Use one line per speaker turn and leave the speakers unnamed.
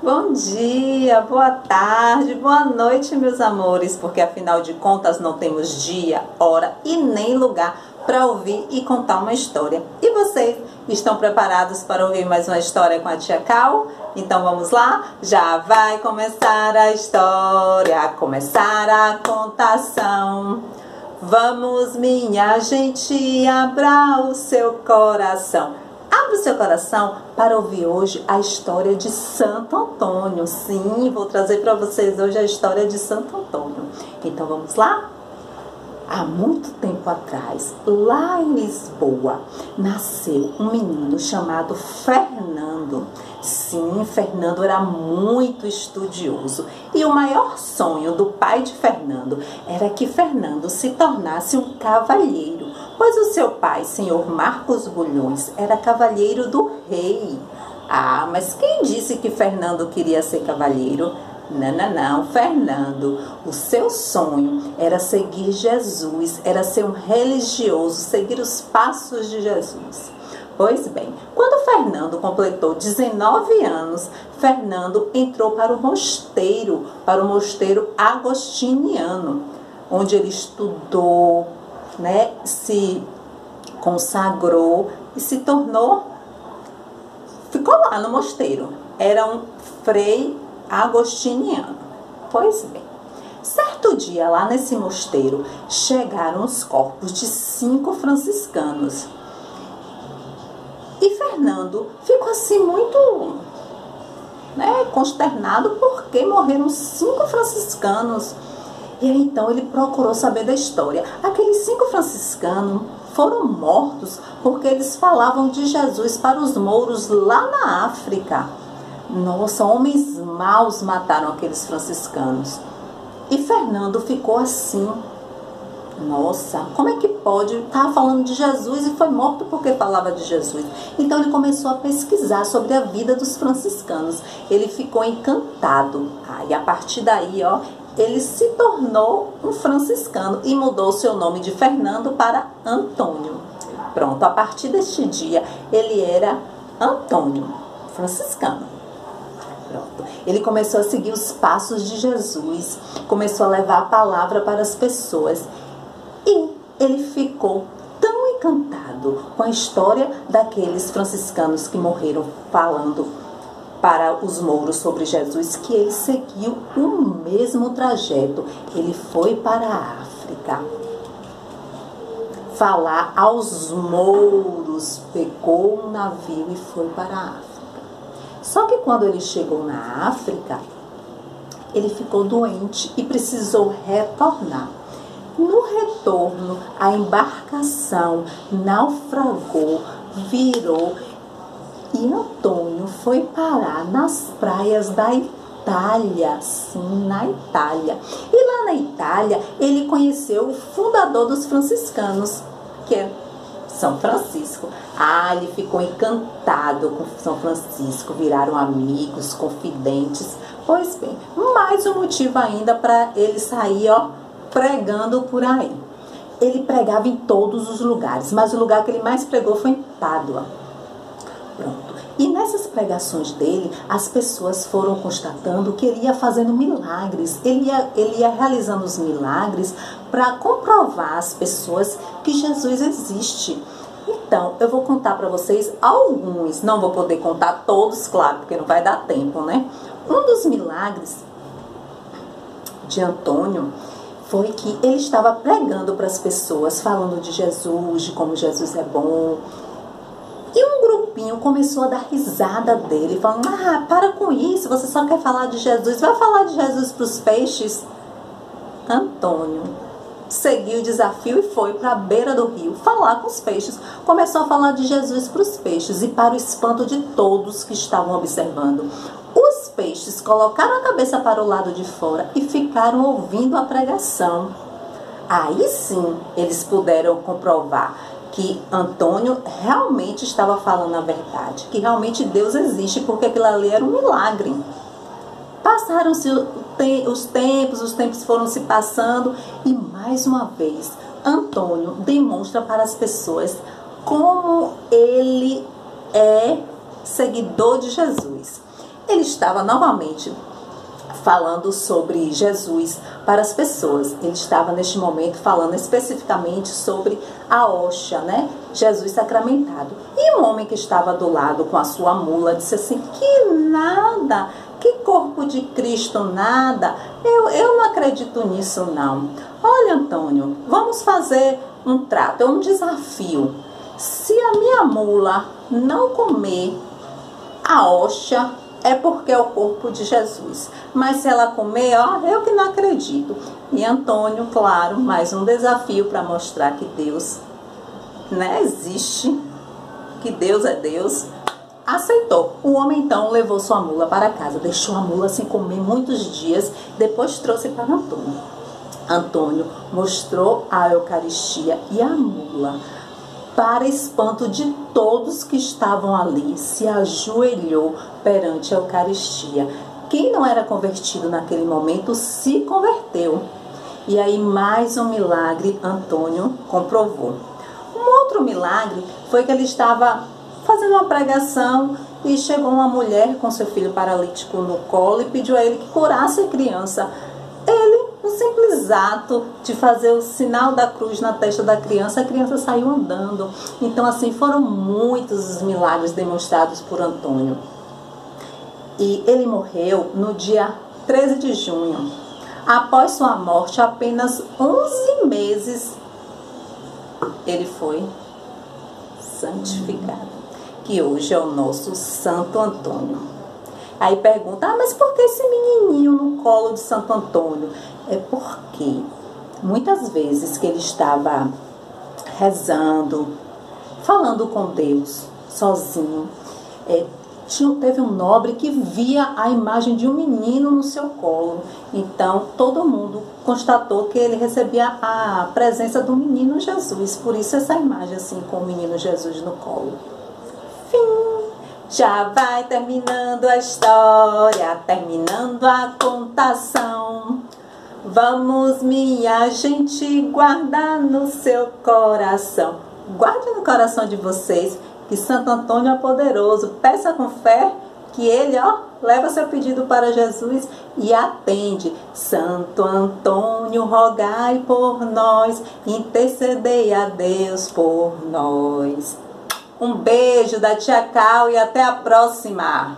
Bom dia, boa tarde, boa noite, meus amores, porque afinal de contas não temos dia, hora e nem lugar para ouvir e contar uma história. E vocês estão preparados para ouvir mais uma história com a tia Cal? Então vamos lá? Já vai começar a história, começar a contação. Vamos, minha gente, abra o seu coração. Abra o seu coração para ouvir hoje a história de Santo Antônio. Sim, vou trazer para vocês hoje a história de Santo Antônio. Então vamos lá? Há muito tempo atrás, lá em Lisboa, nasceu um menino chamado Fernando. Sim, Fernando era muito estudioso e o maior sonho do pai de Fernando era que Fernando se tornasse um cavalheiro, pois o seu pai, senhor Marcos Bulhões, era cavalheiro do rei. Ah, mas quem disse que Fernando queria ser cavalheiro? Não, Fernando, o seu sonho era seguir Jesus, era ser um religioso, seguir os passos de Jesus. Pois bem, quando Fernando completou 19 anos, Fernando entrou para o mosteiro agostiniano, onde ele estudou, se consagrou e se tornou, ficou lá no mosteiro, era um frei agostiniano. Pois bem, certo dia lá nesse mosteiro chegaram os corpos de 5 franciscanos e Fernando ficou assim muito consternado porque morreram 5 franciscanos. E aí então ele procurou saber da história. Aqueles 5 franciscanos foram mortos porque eles falavam de Jesus para os mouros lá na África. Nossa, homens maus mataram aqueles franciscanos. E Fernando ficou assim. Nossa, como é que pode? Estava falando de Jesus e foi morto porque falava de Jesus. Então ele começou a pesquisar sobre a vida dos franciscanos. Ele ficou encantado. E a partir daí, ele se tornou um franciscano e mudou seu nome de Fernando para Antônio. Pronto, a partir deste dia ele era Antônio, franciscano. Pronto. Ele começou a seguir os passos de Jesus, começou a levar a palavra para as pessoas e ele ficou tão encantado com a história daqueles franciscanos que morreram falando para os mouros sobre Jesus que ele seguiu o mesmo trajeto. Ele foi para a África falar aos mouros, pegou um navio e foi para a África. Só que quando ele chegou na África, ele ficou doente e precisou retornar. No retorno, a embarcação naufragou, virou e Antônio foi parar nas praias da Itália, sim, na Itália. E lá na Itália, ele conheceu o fundador dos franciscanos, que é São Francisco. Ele ficou encantado com São Francisco, viraram amigos, confidentes. Pois bem, mais um motivo ainda para ele sair, pregando por aí. Ele pregava em todos os lugares, mas o lugar que ele mais pregou foi em Pádua. Pronto. E nessas pregações dele, as pessoas foram constatando que ele ia fazendo milagres. Ele ia realizando os milagres para comprovar às pessoas que Jesus existe. Então, eu vou contar para vocês alguns. Não vou poder contar todos, claro, porque não vai dar tempo, né? Um dos milagres de Antônio foi que ele estava pregando para as pessoas, falando de Jesus, de como Jesus é bom. E um grupinho começou a dar risada dele, falando: para com isso, você só quer falar de Jesus, vai falar de Jesus para os peixes. Antônio seguiu o desafio e foi para a beira do rio falar com os peixes. Começou a falar de Jesus para os peixes e para o espanto de todos que estavam observando. Os peixes colocaram a cabeça para o lado de fora e ficaram ouvindo a pregação. Aí sim eles puderam comprovar que Antônio realmente estava falando a verdade, que realmente Deus existe, porque aquilo ali era um milagre. Passaram-se os tempos foram se passando e mais uma vez Antônio demonstra para as pessoas como ele é seguidor de Jesus. ele estava novamente falando sobre Jesus para as pessoas. Ele estava neste momento falando especificamente sobre a hóstia, né? Jesus sacramentado. E um homem que estava do lado com a sua mula disse assim: que nada, que corpo de Cristo, nada. Eu não acredito nisso, não. Olha, Antônio, vamos fazer um trato, é um desafio. Se a minha mula não comer a hóstia, é porque é o corpo de Jesus. Mas se ela comer, ó, eu que não acredito. E Antônio, claro, mais um desafio para mostrar que Deus, né, existe, que Deus é Deus, aceitou. O homem então levou sua mula para casa, deixou a mula sem comer muitos dias, depois trouxe para Antônio. Antônio mostrou a Eucaristia e a mula. Para espanto de todos que estavam ali, se ajoelhou perante a Eucaristia. Quem não era convertido naquele momento se converteu. E aí mais um milagre Antônio comprovou. Um outro milagre foi que ele estava fazendo uma pregação e chegou uma mulher com seu filho paralítico no colo e pediu a ele que curasse a criança. Ele, no simples ato de fazer o sinal da cruz na testa da criança, a criança saiu andando. Então, assim, foram muitos os milagres demonstrados por Antônio. E ele morreu no dia 13 de junho. Após sua morte, apenas 11 meses, ele foi santificado, que hoje é o nosso Santo Antônio. Aí pergunta, mas por que esse menininho no colo de Santo Antônio? É porque muitas vezes que ele estava rezando, falando com Deus, sozinho, teve um nobre que via a imagem de um menino no seu colo. Então, todo mundo constatou que ele recebia a presença do menino Jesus. Por isso essa imagem assim, com o menino Jesus no colo. Fim. Já vai terminando a história, terminando a contação. Vamos, minha gente, guardar no seu coração. Guarde no coração de vocês que Santo Antônio é poderoso. Peça com fé que ele, ó, leva seu pedido para Jesus e atende. Santo Antônio, rogai por nós, intercedei a Deus por nós. Um beijo da tia Cal e até a próxima!